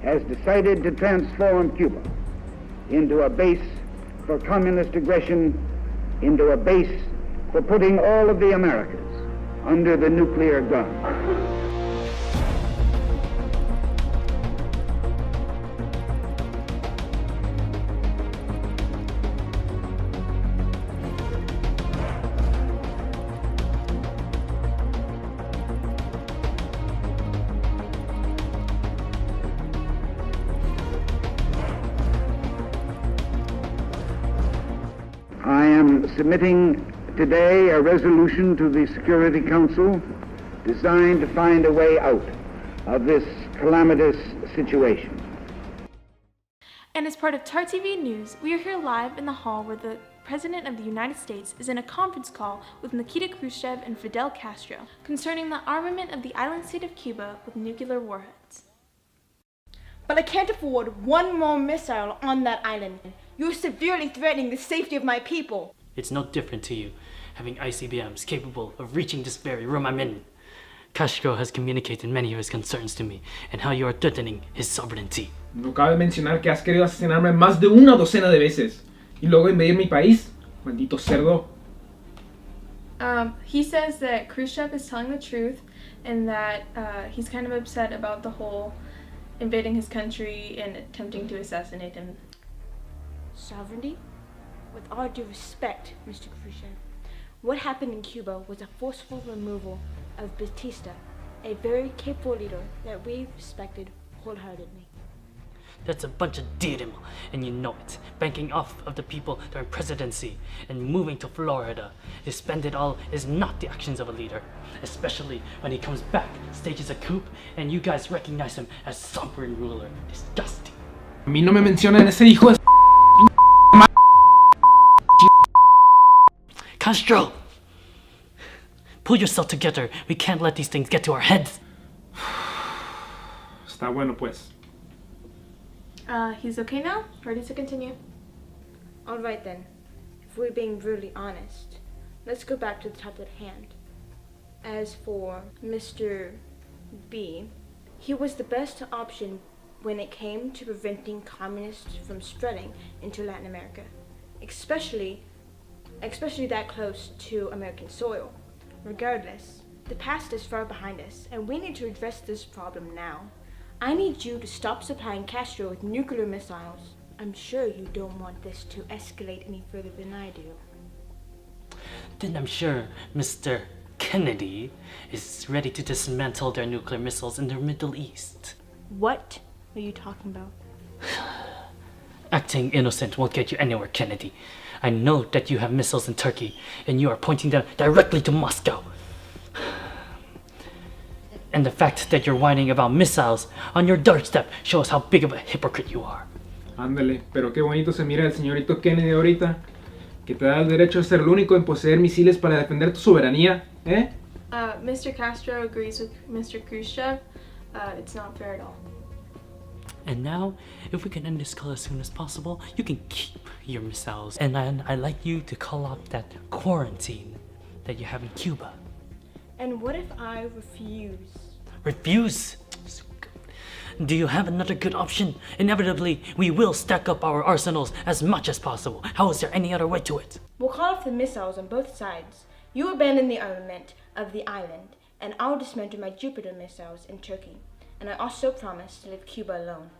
has decided to transform Cuba into a base for communist aggression, into a base for putting all of the Americas under the nuclear gun. I am submitting today a resolution to the Security Council designed to find a way out of this calamitous situation. And as part of TAR TV News, we are here live in the hall where the President of the United States is in a conference call with Nikita Khrushchev and Fidel Castro concerning the armament of the island state of Cuba with nuclear warheads. But I can't afford one more missile on that island. You're severely threatening the safety of my people. It's no different to you, having ICBMs capable of reaching this very room I'm in. Castro has communicated many of his concerns to me and how you are threatening his sovereignty. No cabe mencionar que has querido asesinarme más de una docena de veces. Y luego invadir mi país. Maldito cerdo. He says that Khrushchev is telling the truth and that he's kind of upset about the whole invading his country and attempting to assassinate him. Sovereignty? With all due respect, Mr. Khrushchev, what happened in Cuba was a forceful removal of Batista, a very capable leader that we respected wholeheartedly. That's a bunch of dirimu, and you know it. Banking off of the people during presidency and moving to Florida to spend it all is not the actions of a leader, especially when he comes back, stages a coup, and you guys recognize him as sovereign ruler. Disgusting. A mí no me mencionan ese hijo de... Castro! Pull yourself together. We can't let these things get to our heads. Está bueno pues. He's okay now? Ready to continue? Alright then, if we're being brutally honest, let's go back to the topic at hand. As for Mr. B, he was the best option when it came to preventing communists from spreading into Latin America, especially that close to American soil. Regardless, the past is far behind us, and we need to address this problem now. I need you to stop supplying Castro with nuclear missiles. I'm sure you don't want this to escalate any further than I do. Then I'm sure Mr. Kennedy is ready to dismantle their nuclear missiles in the Middle East. What are you talking about? Acting innocent won't get you anywhere, Kennedy. I know that you have missiles in Turkey, and you are pointing them directly to Moscow. And the fact that you're whining about missiles on your doorstep shows how big of a hypocrite you are. Ándale, pero qué bonito se mira el señorito Kennedy ahorita, que te da el derecho a ser el único en poseer misiles para defender tu soberanía, ¿eh? Mr. Castro agrees with Mr. Khrushchev. It's not fair at all. And now, if we can end this call as soon as possible, you can keep your missiles. And I'd like you to call off that quarantine that you have in Cuba. And what if I refuse? Refuse? Do you have another good option? Inevitably, we will stack up our arsenals as much as possible. How is there any other way to it? We'll call off the missiles on both sides. You abandon the armament of the island, and I'll dismantle my Jupiter missiles in Turkey. And I also promise to leave Cuba alone.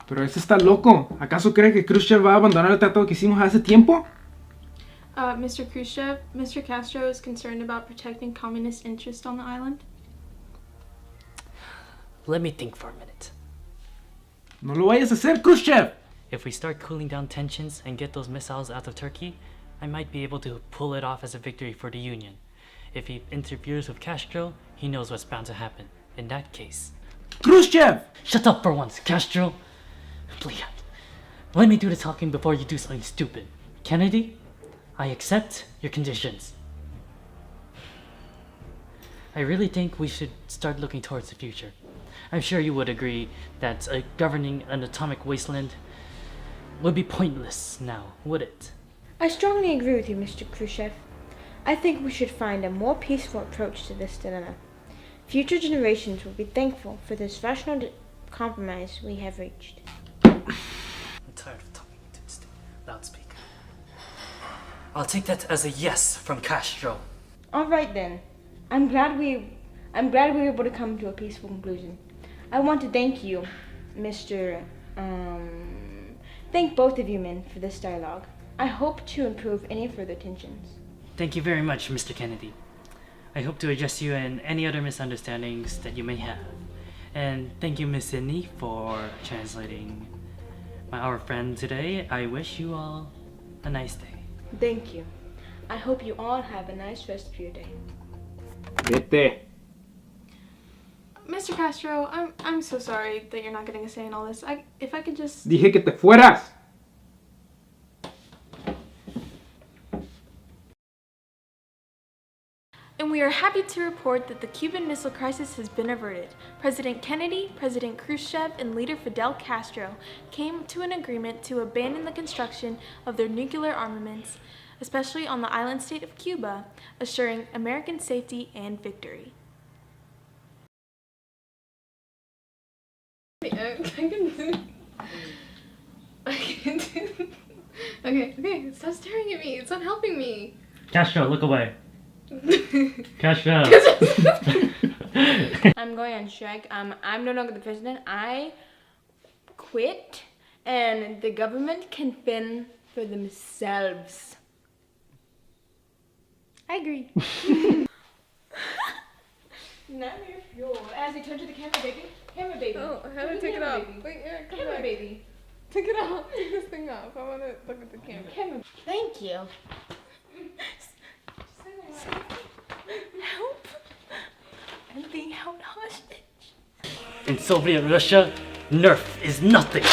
Pero ese está loco. ¿Acaso cree que Khrushchev va a abandonar el tratado que hicimos hace tiempo? Mr. Khrushchev, Mr. Castro is concerned about protecting communist interests on the island. Let me think for a minute. No lo vayas a hacer, Khrushchev! If we start cooling down tensions and get those missiles out of Turkey, I might be able to pull it off as a victory for the Union. If he interferes with Castro, he knows what's bound to happen. In that case... Khrushchev! Shut up for once, Castro! Please, let me do the talking before you do something stupid. Kennedy, I accept your conditions. I really think we should start looking towards the future. I'm sure you would agree that governing an atomic wasteland would be pointless now, would it? I strongly agree with you, Mr. Khrushchev. I think we should find a more peaceful approach to this dilemma. Future generations will be thankful for this rational compromise we have reached. I'm tired of talking to this loudspeaker. I'll take that as a yes from Castro. All right then. I'm glad we were able to come to a peaceful conclusion. I want to thank you, thank both of you men for this dialogue. I hope to improve any further tensions. Thank you very much, Mr. Kennedy. I hope to address you in any other misunderstandings that you may have. And thank you, Miss Sydney, for translating our friend today. I wish you all a nice day. Thank you. I hope you all have a nice rest of your day. Vete. Mr. Castro, I'm so sorry that you're not getting a say in all this. If I could just... Dije que te fueras. And we are happy to report that the Cuban Missile Crisis has been averted. President Kennedy, President Khrushchev, and leader Fidel Castro came to an agreement to abandon the construction of their nuclear armaments, especially on the island state of Cuba, assuring American safety and victory. Okay, stop staring at me. It's not helping me. Castro, look away. Castro. I'm going on strike. I'm no longer the president. I quit, and the government can fend for themselves. I agree. Not your fuel. As they turn to the camera, baby. Camera, baby. Oh, how do I take it off? Wait, yeah, come Camera, back. baby. Take it off. Take this thing off. I want to look at the camera. Camera. Thank you. Help! I'm being held hostage. In Soviet Russia, Nerf is nothing.